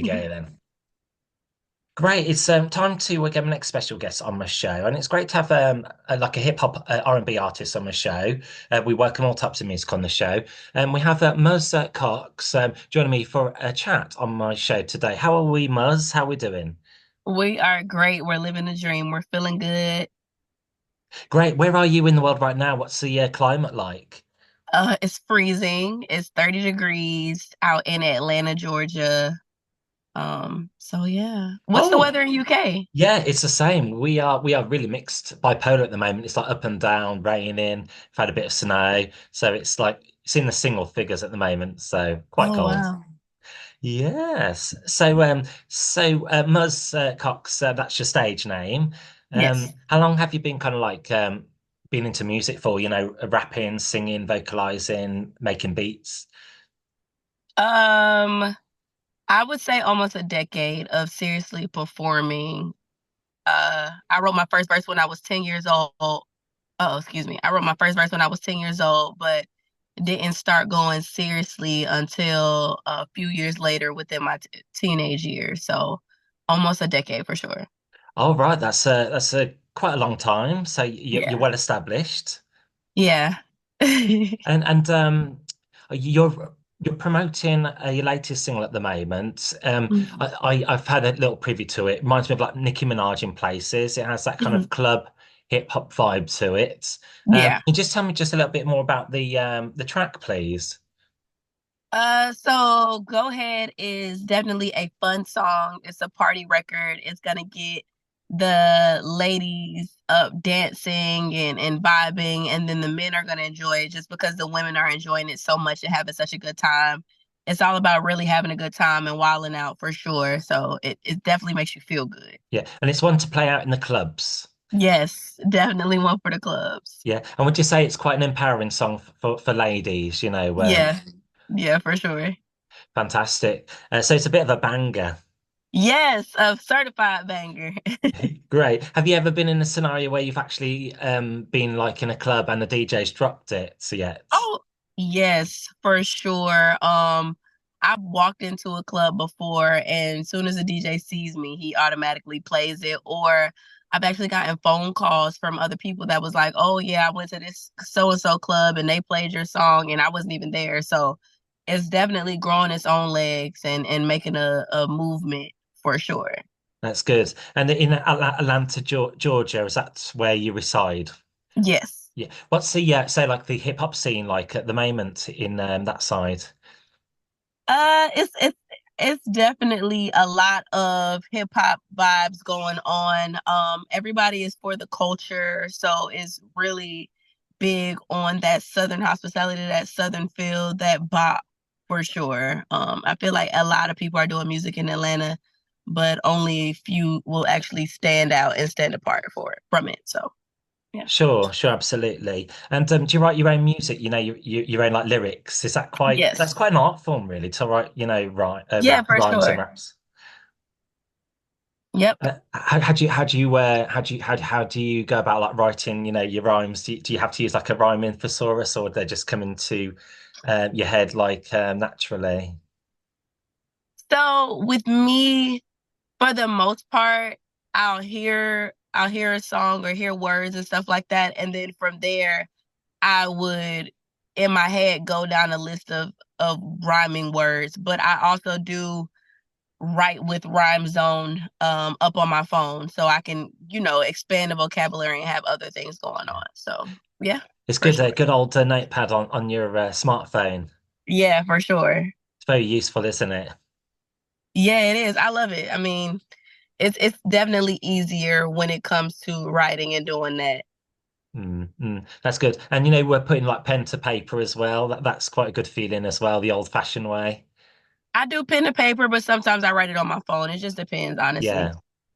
we go then. Great, it's time to get my next special guest on my show, and it's great to have like a hip hop R&B artist on my show. We welcome all types of music on the show, and we have Mz Coxx joining me for a chat on my show today. How are we, Muzz? How are we doing? We are great. We're living the dream. We're feeling good. Great. Where are you in the world right now? What's the climate like? It's freezing. It's 30 degrees out in Atlanta, Georgia. So yeah. What's the Oh, weather in UK? yeah, it's the same. We are really mixed bipolar at the moment. It's like up and down, raining. We've had a bit of snow, so it's like it's in the single figures at the moment. So quite Oh cold. wow. Yes. Muzz Coxx, that's your stage name. Yes. How long have you been kind of like been into music for? Rapping, singing, vocalizing, making beats. Um, I would say almost a decade of seriously performing. I wrote my first verse when I was 10 years old. Oh, excuse me. I wrote my first verse when I was 10 years old, but didn't start going seriously until a few years later within my teenage years. So almost a decade for sure. Oh, right, that's a quite a long time. So you're Yeah. well established, Yeah. and you're promoting your latest single at the moment. Mhm. I've had a little preview to it. Reminds me of like Nicki Minaj in places. It has that kind of Mhm. club hip hop vibe to it. Can Yeah. you just tell me just a little bit more about the track, please? So Go Ahead is definitely a fun song. It's a party record. It's gonna get the ladies up dancing and vibing, and then the men are gonna enjoy it just because the women are enjoying it so much and having such a good time. It's all about really having a good time and wilding out for sure. So it definitely makes you feel good. Yeah, and it's one to play out in the clubs. Yes, definitely one for the clubs. Yeah, and would you say it's quite an empowering song for ladies? Yeah, yeah, for sure. Fantastic. So it's a bit of a banger. Yes, a certified banger. Great. Have you ever been in a scenario where you've actually been like in a club and the DJ's dropped it yet? Oh, yes, for sure. I've walked into a club before, and as soon as the DJ sees me, he automatically plays it. Or I've actually gotten phone calls from other people that was like, "Oh yeah, I went to this so and so club and they played your song, and I wasn't even there." So it's definitely growing its own legs and making a movement for sure. That's good. And in Atlanta, Georgia, is that where you reside? Yes. Yeah. What's the say like the hip hop scene like at the moment in that side? It's definitely a lot of hip hop vibes going on. Everybody is for the culture, so it's really big on that southern hospitality, that southern feel, that bop for sure. I feel like a lot of people are doing music in Atlanta, but only a few will actually stand out and stand apart for it from it. So yeah. Sure, sure, absolutely. And do you write your own music? Your own like lyrics. Is that quite that's Yes. quite an art form, really, to write, Yeah, for rhymes and sure. raps. Yep. How do you go about like writing, your rhymes? Do you have to use like a rhyming thesaurus, or they just come into your head like naturally? So with me, for the most part, I'll hear a song or hear words and stuff like that, and then from there, I would in my head go down a list of rhyming words. But I also do write with Rhyme Zone up on my phone, so I can expand the vocabulary and have other things going on. So yeah, It's for good, sure. good old notepad on your smartphone. Yeah, for sure. It's very useful, isn't it? Yeah, it is. I love it. I mean, it's definitely easier when it comes to writing and doing that. That's good. And we're putting like pen to paper as well. That's quite a good feeling as well, the old-fashioned way. I do pen to paper, but sometimes I write it on my phone. It just depends, honestly. Yeah.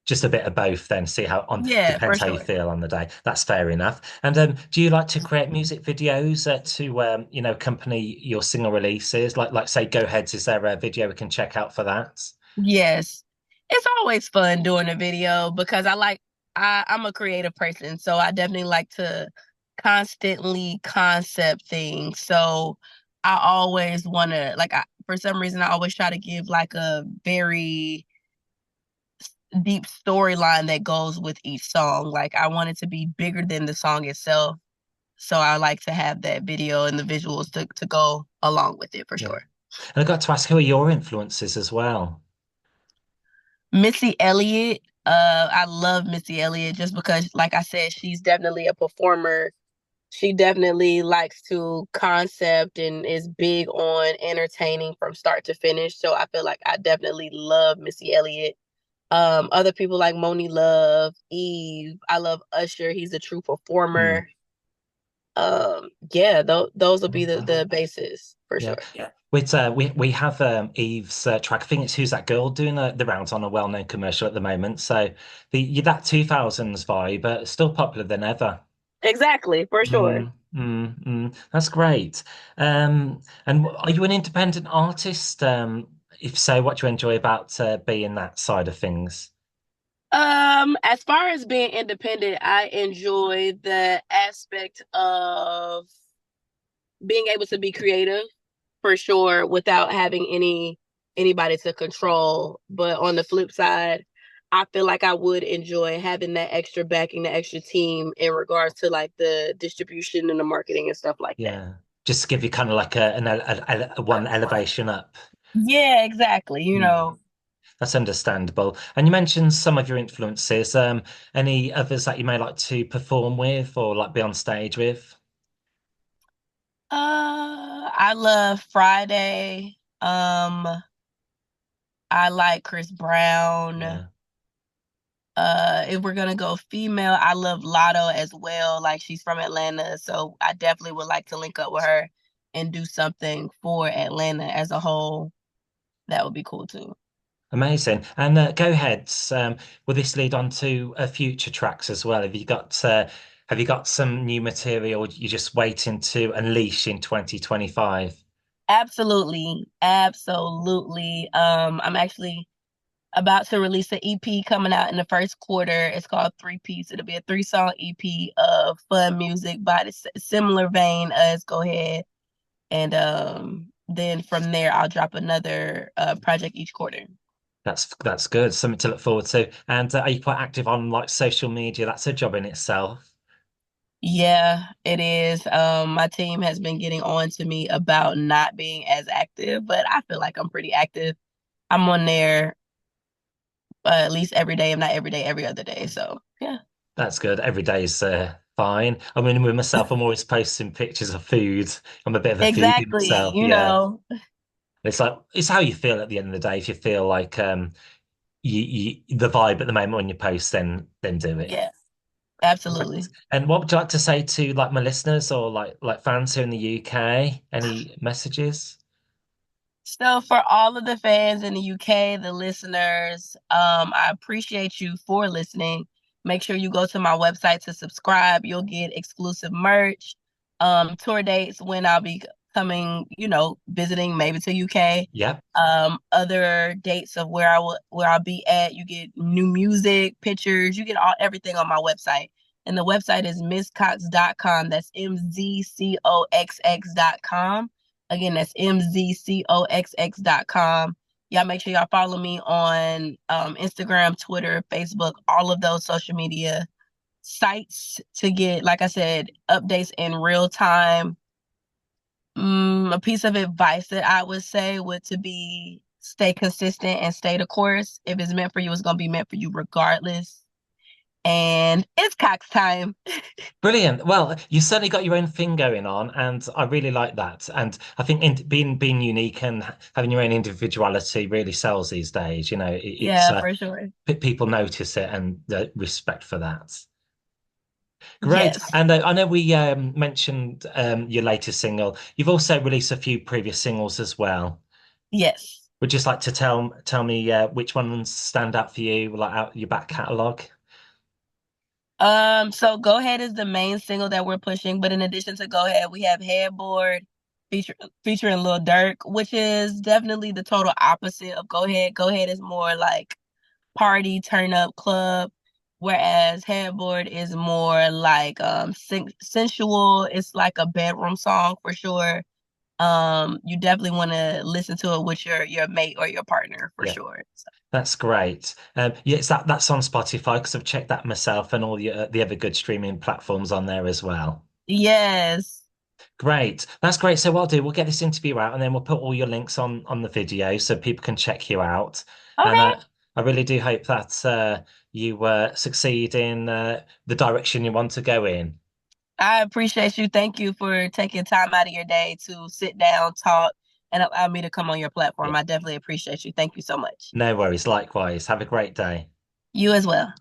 Just a bit of both then, see how on Yeah, for depends how you sure. feel on the day. That's fair enough. And do you like to create music videos to accompany your single releases? Like say Go Heads, is there a video we can check out for that? Yes. It's always fun doing a video because I'm a creative person, so I definitely like to constantly concept things. So I always want to for some reason I always try to give like a very deep storyline that goes with each song. Like I want it to be bigger than the song itself. So I like to have that video and the visuals to go along with it for Yeah. sure. And I got to ask, who are your influences as well? Missy Elliott, I love Missy Elliott just because, like I said, she's definitely a performer. She definitely likes to concept and is big on entertaining from start to finish. So I feel like I definitely love Missy Elliott. Other people like Moni Love, Eve. I love Usher. He's a true Hmm. performer. Yeah, those will be Okay. the basis for Yeah. sure. Yeah. We have Eve's track. I think it's Who's That Girl doing the rounds on a well-known commercial at the moment. So that 2000s vibe, still popular than ever. Exactly, for sure. That's great. And are you an independent artist? If so, what do you enjoy about being that side of things? As far as being independent, I enjoy the aspect of being able to be creative for sure without having anybody to control. But on the flip side, I feel like I would enjoy having that extra backing, the extra team in regards to like the distribution and the marketing and stuff like that. Yeah, just to give you kind of like a one elevation up. Yeah, exactly. Hmm. That's understandable. And you mentioned some of your influences. Any others that you may like to perform with or like be on stage with? I love Friday. I like Chris Brown. Yeah. If we're gonna go female, I love Lotto as well. Like she's from Atlanta, so I definitely would like to link up with her and do something for Atlanta as a whole. That would be cool too. Amazing. And go ahead. Will this lead on to future tracks as well? Have you got some new material you're just waiting to unleash in 2025? Absolutely, absolutely. I'm actually about to release an EP coming out in the first quarter. It's called Three Piece. It'll be a three-song EP of fun music by the similar vein as Go Ahead. And then from there, I'll drop another project each quarter. That's good. Something to look forward to. And are you quite active on like social media? That's a job in itself. Yeah, it is. My team has been getting on to me about not being as active, but I feel like I'm pretty active. I'm on there at least every day, if not every day, every other day. So yeah, That's good. Every day is fine. I mean, with myself, I'm always posting pictures of food. I'm a bit of a foodie exactly. myself. Yeah. It's like it's how you feel at the end of the day. If you feel like the vibe at the moment when you post, then do it. Yeah, Right. absolutely. And what would you like to say to like my listeners or like fans here in the UK? Any messages? So for all of the fans in the UK, the listeners, I appreciate you for listening. Make sure you go to my website to subscribe. You'll get exclusive merch, tour dates when I'll be coming, visiting maybe to UK. Yep, Other dates of where I'll be at. You get new music, pictures, you get everything on my website. And the website is mzcoxx.com. That's mzcoxx.com. Again, that's mzcoxx.com. Y'all make sure y'all follow me on Instagram, Twitter, Facebook, all of those social media sites to get, like I said, updates in real time. A piece of advice that I would say would to be stay consistent and stay the course. If it's meant for you, it's gonna be meant for you regardless. And it's Coxx time. brilliant. Well, you certainly got your own thing going on, and I really like that. And I think being unique and having your own individuality really sells these days. You know, it's Yeah, for sure. people notice it and respect for that. Great. Yes. And I know we mentioned your latest single. You've also released a few previous singles as well. Yes. Would you just like to tell me which ones stand out for you, like out your back catalogue? So Go Ahead is the main single that we're pushing, but in addition to Go Ahead, we have Headboard featuring Lil Durk, which is definitely the total opposite of Go Ahead. Go Ahead is more like party, turn up, club, whereas Headboard is more like sensual. It's like a bedroom song for sure. You definitely want to listen to it with your mate or your partner for Yeah, sure. So, that's great. Yeah, it's that's on Spotify because I've checked that myself and all the other good streaming platforms on there as well. yes. Great. That's great. So what I'll do, we'll get this interview out and then we'll put all your links on the video so people can check you out. And Okay. I really do hope that you succeed in the direction you want to go in. I appreciate you. Thank you for taking time out of your day to sit down, talk, and allow me to come on your Yeah. platform. I definitely appreciate you. Thank you so much. No worries. Likewise. Have a great day. You as well.